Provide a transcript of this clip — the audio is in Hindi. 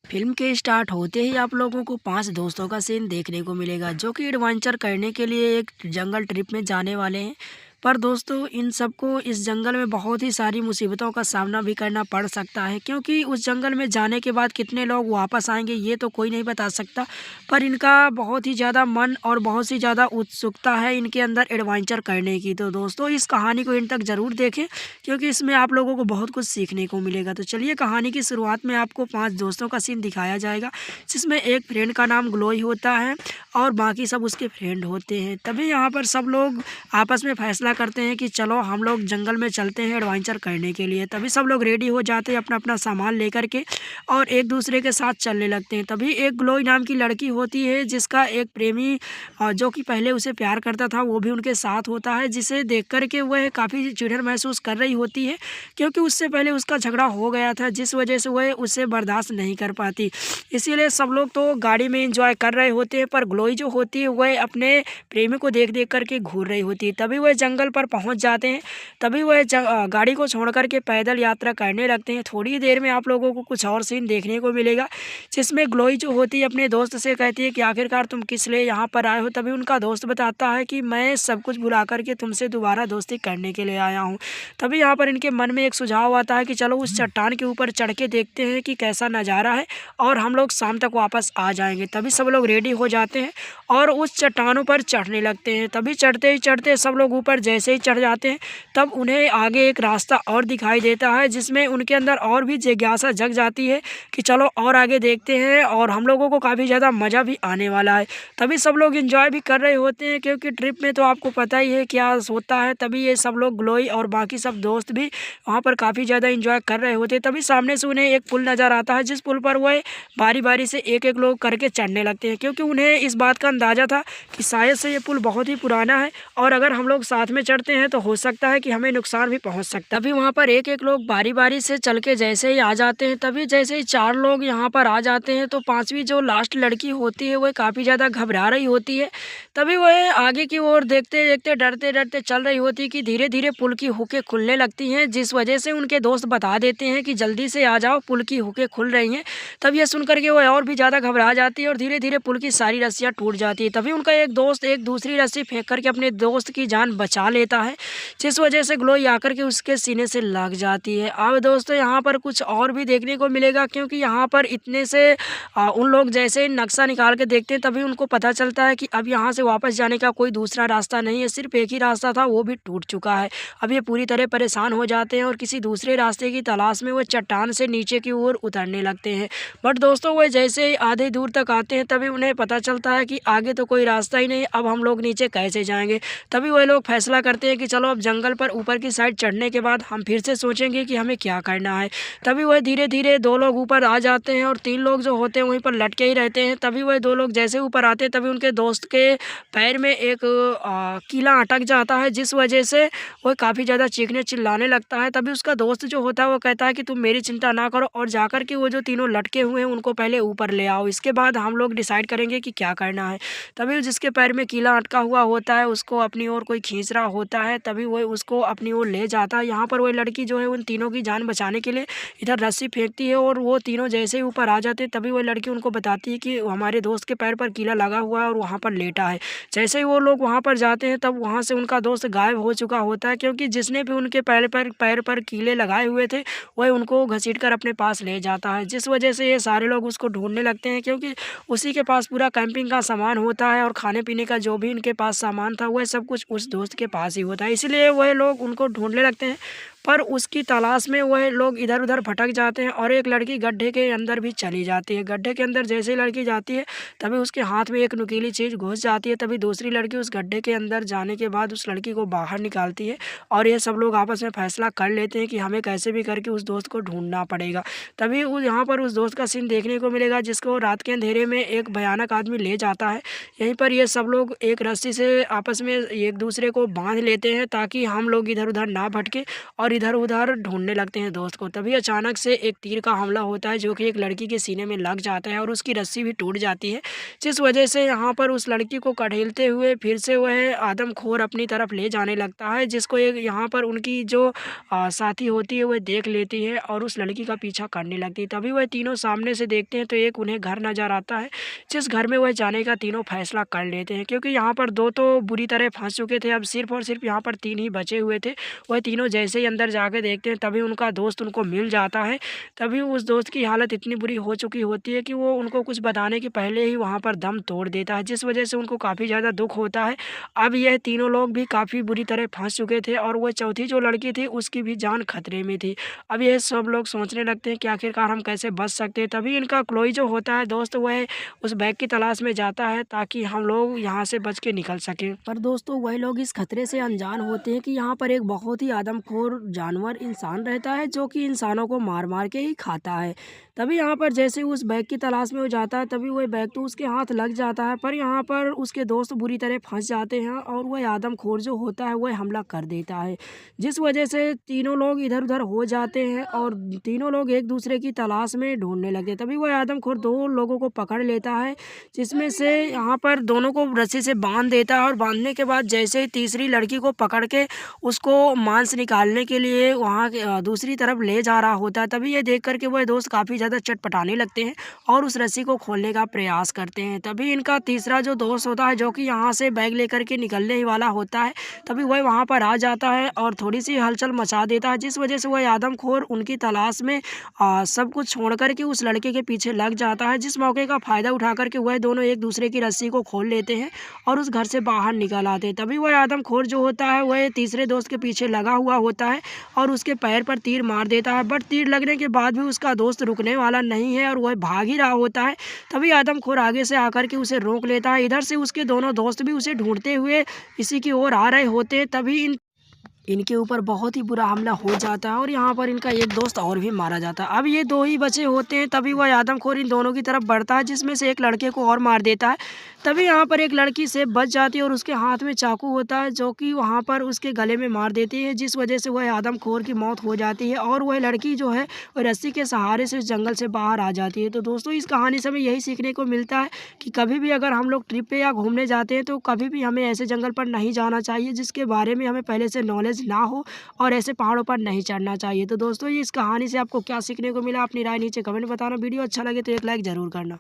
फिल्म के स्टार्ट होते ही आप लोगों को 5 दोस्तों का सीन देखने को मिलेगा जो कि एडवेंचर करने के लिए एक जंगल ट्रिप में जाने वाले हैं। पर दोस्तों इन सबको इस जंगल में बहुत ही सारी मुसीबतों का सामना भी करना पड़ सकता है, क्योंकि उस जंगल में जाने के बाद कितने लोग वापस आएंगे ये तो कोई नहीं बता सकता। पर इनका बहुत ही ज़्यादा मन और बहुत सी ज़्यादा उत्सुकता है इनके अंदर एडवेंचर करने की। तो दोस्तों इस कहानी को इन तक ज़रूर देखें, क्योंकि इसमें आप लोगों को बहुत कुछ सीखने को मिलेगा। तो चलिए कहानी की शुरुआत में आपको 5 दोस्तों का सीन दिखाया जाएगा, जिसमें एक फ्रेंड का नाम ग्लोई होता है और बाकी सब उसके फ्रेंड होते हैं। तभी यहाँ पर सब लोग आपस में फैसला करते हैं कि चलो हम लोग जंगल में चलते हैं एडवेंचर करने के लिए। तभी सब लोग रेडी हो जाते हैं अपना अपना सामान लेकर के और एक दूसरे के साथ चलने लगते हैं। तभी एक ग्लोई नाम की लड़की होती है जिसका एक प्रेमी जो कि पहले उसे प्यार करता था वो भी उनके साथ होता है, जिसे देख कर के वह काफ़ी चिढ़न महसूस कर रही होती है, क्योंकि उससे पहले उसका झगड़ा हो गया था जिस वजह से वह उसे बर्दाश्त नहीं कर पाती। इसीलिए सब लोग तो गाड़ी में एंजॉय कर रहे होते हैं, पर ग्लोई जो होती है वह अपने प्रेमी को देख देख करके घूर रही होती है। तभी वह जंगल पर पहुंच जाते हैं। तभी वह गाड़ी को छोड़ करके पैदल यात्रा करने लगते हैं। थोड़ी देर में आप लोगों को कुछ और सीन देखने को मिलेगा, जिसमें ग्लोई जो होती है अपने दोस्त से कहती है कि आखिरकार तुम किस लिए यहाँ पर आए हो। तभी उनका दोस्त बताता है कि मैं सब कुछ भुला करके तुमसे दोबारा दोस्ती करने के लिए आया हूँ। तभी यहाँ पर इनके मन में एक सुझाव आता है कि चलो उस चट्टान के ऊपर चढ़ के देखते हैं कि कैसा नज़ारा है और हम लोग शाम तक वापस आ जाएंगे। तभी सब लोग रेडी हो जाते हैं और उस चट्टानों पर चढ़ने लगते हैं। तभी चढ़ते ही चढ़ते सब लोग ऊपर जैसे ही चढ़ जाते हैं तब उन्हें आगे एक रास्ता और दिखाई देता है, जिसमें उनके अंदर और भी जिज्ञासा जग जाती है कि चलो और आगे देखते हैं और हम लोगों को काफ़ी ज़्यादा मज़ा भी आने वाला है। तभी सब लोग एंजॉय भी कर रहे होते हैं, क्योंकि ट्रिप में तो आपको पता ही है क्या होता है। तभी ये सब लोग ग्लोई और बाकी सब दोस्त भी वहाँ पर काफ़ी ज़्यादा एंजॉय कर रहे होते हैं। तभी सामने से उन्हें एक पुल नज़र आता है, जिस पुल पर वह बारी बारी से एक एक लोग करके चढ़ने लगते हैं, क्योंकि उन्हें इस बात का अंदाज़ा था कि शायद से ये पुल बहुत ही पुराना है और अगर हम लोग साथ में चढ़ते हैं तो हो सकता है कि हमें नुकसान भी पहुंच सकता है। तभी वहां पर एक एक लोग बारी बारी से चल के जैसे ही आ जाते हैं, तभी जैसे ही 4 लोग यहां पर आ जाते हैं तो 5वीं जो लास्ट लड़की होती है वह काफ़ी ज़्यादा घबरा रही होती है। तभी वह आगे की ओर देखते देखते डरते डरते चल रही होती है कि धीरे धीरे पुल की हुकें खुलने लगती हैं, जिस वजह से उनके दोस्त बता देते हैं कि जल्दी से आ जाओ, पुल की हुकें खुल रही हैं। तब यह सुन करके वह और भी ज़्यादा घबरा जाती है और धीरे धीरे पुल की सारी रस्सियाँ टूट जाती है। तभी उनका एक दोस्त एक दूसरी रस्सी फेंक करके अपने दोस्त की जान बचा लेता है, जिस वजह से ग्लोई आकर के उसके सीने से लग जाती है। अब दोस्तों यहाँ पर कुछ और भी देखने को मिलेगा, क्योंकि यहाँ पर इतने से उन लोग जैसे ही नक्शा निकाल के देखते हैं तभी उनको पता चलता है कि अब यहाँ से वापस जाने का कोई दूसरा रास्ता नहीं है, सिर्फ एक ही रास्ता था वो भी टूट चुका है। अब ये पूरी तरह परेशान हो जाते हैं और किसी दूसरे रास्ते की तलाश में वो चट्टान से नीचे की ओर उतरने लगते हैं। बट दोस्तों वह जैसे ही आधे दूर तक आते हैं तभी उन्हें पता चलता है कि आगे तो कोई रास्ता ही नहीं, अब हम लोग नीचे कैसे जाएंगे। तभी वह लोग फैसला करते हैं कि चलो अब जंगल पर ऊपर की साइड चढ़ने के बाद हम फिर से सोचेंगे कि हमें क्या करना है। तभी वह धीरे धीरे 2 लोग ऊपर आ जाते हैं और 3 लोग जो होते हैं वहीं पर लटके ही रहते हैं। तभी वह 2 लोग जैसे ऊपर आते हैं तभी उनके दोस्त के पैर में एक कीला अटक जाता है, जिस वजह से वह काफ़ी ज़्यादा चीखने चिल्लाने लगता है। तभी उसका दोस्त जो होता है वो कहता है कि तुम मेरी चिंता ना करो और जाकर के वो जो तीनों लटके हुए हैं उनको पहले ऊपर ले आओ, इसके बाद हम लोग डिसाइड करेंगे कि क्या करना है। तभी जिसके पैर में कीला अटका हुआ होता है उसको अपनी ओर कोई खींच रहा होता है, तभी वह उसको अपनी ओर ले जाता है। यहाँ पर वह लड़की जो है उन तीनों की जान बचाने के लिए इधर रस्सी फेंकती है और वो तीनों जैसे ही ऊपर आ जाते हैं तभी वह लड़की उनको बताती है कि हमारे दोस्त के पैर पर कीला लगा हुआ है और वहाँ पर लेटा है। जैसे ही वो लोग वहाँ पर जाते हैं तब वहाँ से उनका दोस्त गायब हो चुका होता है, क्योंकि जिसने भी उनके पैर पर कीले लगाए हुए थे वह उनको घसीट कर अपने पास ले जाता है, जिस वजह से ये सारे लोग उसको ढूंढने लगते हैं, क्योंकि उसी के पास पूरा कैंपिंग का सामान होता है और खाने पीने का जो भी इनके पास सामान था वह सब कुछ उस दोस्त के पास ही होता है। इसलिए वह लोग उनको ढूंढने लगते हैं, पर उसकी तलाश में वह लोग इधर उधर भटक जाते हैं और एक लड़की गड्ढे के अंदर भी चली जाती है। गड्ढे के अंदर जैसे ही लड़की जाती है तभी उसके हाथ में एक नुकीली चीज़ घुस जाती है। तभी दूसरी लड़की उस गड्ढे के अंदर जाने के बाद उस लड़की को बाहर निकालती है और ये सब लोग आपस में फैसला कर लेते हैं कि हमें कैसे भी करके उस दोस्त को ढूंढना पड़ेगा। तभी यहाँ पर उस दोस्त का सीन देखने को मिलेगा, जिसको रात के अंधेरे में एक भयानक आदमी ले जाता है। यहीं पर ये सब लोग एक रस्सी से आपस में एक दूसरे को बांध लेते हैं ताकि हम लोग इधर उधर ना भटके और इधर उधर ढूंढने लगते हैं दोस्त को। तभी अचानक से एक तीर का हमला होता है जो कि एक लड़की के सीने में लग जाता है और उसकी रस्सी भी टूट जाती है, जिस वजह से यहाँ पर उस लड़की को कढ़ेलते हुए फिर से वह आदमखोर अपनी तरफ ले जाने लगता है, जिसको एक यहाँ पर उनकी जो साथी होती है वह देख लेती है और उस लड़की का पीछा करने लगती है। तभी वह तीनों सामने से देखते हैं तो एक उन्हें घर नज़र आता है, जिस घर में वह जाने का तीनों फैसला कर लेते हैं, क्योंकि यहाँ पर 2 तो बुरी तरह फँस चुके थे, अब सिर्फ़ और सिर्फ़ यहाँ पर 3 ही बचे हुए थे। वह तीनों जैसे ही अंदर जाके देखते हैं तभी उनका दोस्त उनको मिल जाता है। तभी उस दोस्त की हालत इतनी बुरी हो चुकी होती है कि वो उनको कुछ बताने के पहले ही वहाँ पर दम तोड़ देता है, जिस वजह से उनको काफ़ी ज़्यादा दुःख होता है। अब यह तीनों लोग भी काफ़ी बुरी तरह फँस चुके थे और वो चौथी जो लड़की थी उसकी भी जान खतरे में थी। अब ये सब लोग सोचने लगते हैं कि आखिरकार हम कैसे बच सकते हैं। तभी इनका क्लोई जो होता है दोस्त, वह उस बैग की तलाश में जाता है ताकि हम लोग यहाँ से बच के निकल सकें। पर दोस्तों वह लोग इस खतरे से अनजान होते हैं कि यहाँ पर एक बहुत ही आदमखोर जानवर इंसान रहता है जो कि इंसानों को मार मार के ही खाता है। तभी यहाँ पर जैसे उस बैग की तलाश में वो जाता है तभी वह बैग तो उसके हाथ लग जाता है, पर यहाँ पर उसके दोस्त बुरी तरह फंस जाते हैं और वह आदमखोर जो होता है वह हमला कर देता है, जिस वजह से तीनों लोग इधर उधर हो जाते हैं और तीनों लोग एक दूसरे की तलाश में ढूंढने लगते हैं। तभी वह आदमखोर 2 लोगों को पकड़ लेता है, जिसमें से यहाँ पर दोनों को रस्सी से बांध देता है और बांधने के बाद जैसे ही तीसरी लड़की को पकड़ के उसको मांस निकालने के लिए वहाँ दूसरी तरफ ले जा रहा होता है, तभी ये देख कर के वह दोस्त काफ़ी ज़्यादा चटपटाने लगते हैं और उस रस्सी को खोलने का प्रयास करते हैं। तभी इनका तीसरा जो दोस्त होता है जो कि यहाँ से बैग लेकर के निकलने ही वाला होता है, तभी वह वहाँ पर आ जाता है और थोड़ी सी हलचल मचा देता है, जिस वजह से वह आदमखोर उनकी तलाश में सब कुछ छोड़ कर के उस लड़के के पीछे लग जाता है, जिस मौके का फ़ायदा उठा कर के वह दोनों एक दूसरे की रस्सी को खोल लेते हैं और उस घर से बाहर निकल आते हैं। तभी वह आदमखोर जो होता है वह तीसरे दोस्त के पीछे लगा हुआ होता है और उसके पैर पर तीर मार देता है, बट तीर लगने के बाद भी उसका दोस्त रुकने वाला नहीं है और वह भाग ही रहा होता है। तभी आदमखोर आगे से आकर के उसे रोक लेता है। इधर से उसके दोनों दोस्त भी उसे ढूंढते हुए इसी की ओर आ रहे होते हैं। तभी इनके ऊपर बहुत ही बुरा हमला हो जाता है और यहाँ पर इनका एक दोस्त और भी मारा जाता है। अब ये 2 ही बचे होते हैं, तभी वह आदमखोर इन दोनों की तरफ बढ़ता है, जिसमें से एक लड़के को और मार देता है। तभी यहाँ पर एक लड़की से बच जाती है और उसके हाथ में चाकू होता है जो कि वहाँ पर उसके गले में मार देती है, जिस वजह से वह आदमखोर की मौत हो जाती है और वह लड़की जो है वह रस्सी के सहारे से उस जंगल से बाहर आ जाती है। तो दोस्तों इस कहानी से हमें यही सीखने को मिलता है कि कभी भी अगर हम लोग ट्रिप पे या घूमने जाते हैं तो कभी भी हमें ऐसे जंगल पर नहीं जाना चाहिए जिसके बारे में हमें पहले से नॉलेज ना हो और ऐसे पहाड़ों पर नहीं चढ़ना चाहिए। तो दोस्तों ये इस कहानी से आपको क्या सीखने को मिला, अपनी राय नीचे कमेंट में बताना। वीडियो अच्छा लगे तो एक लाइक ज़रूर करना।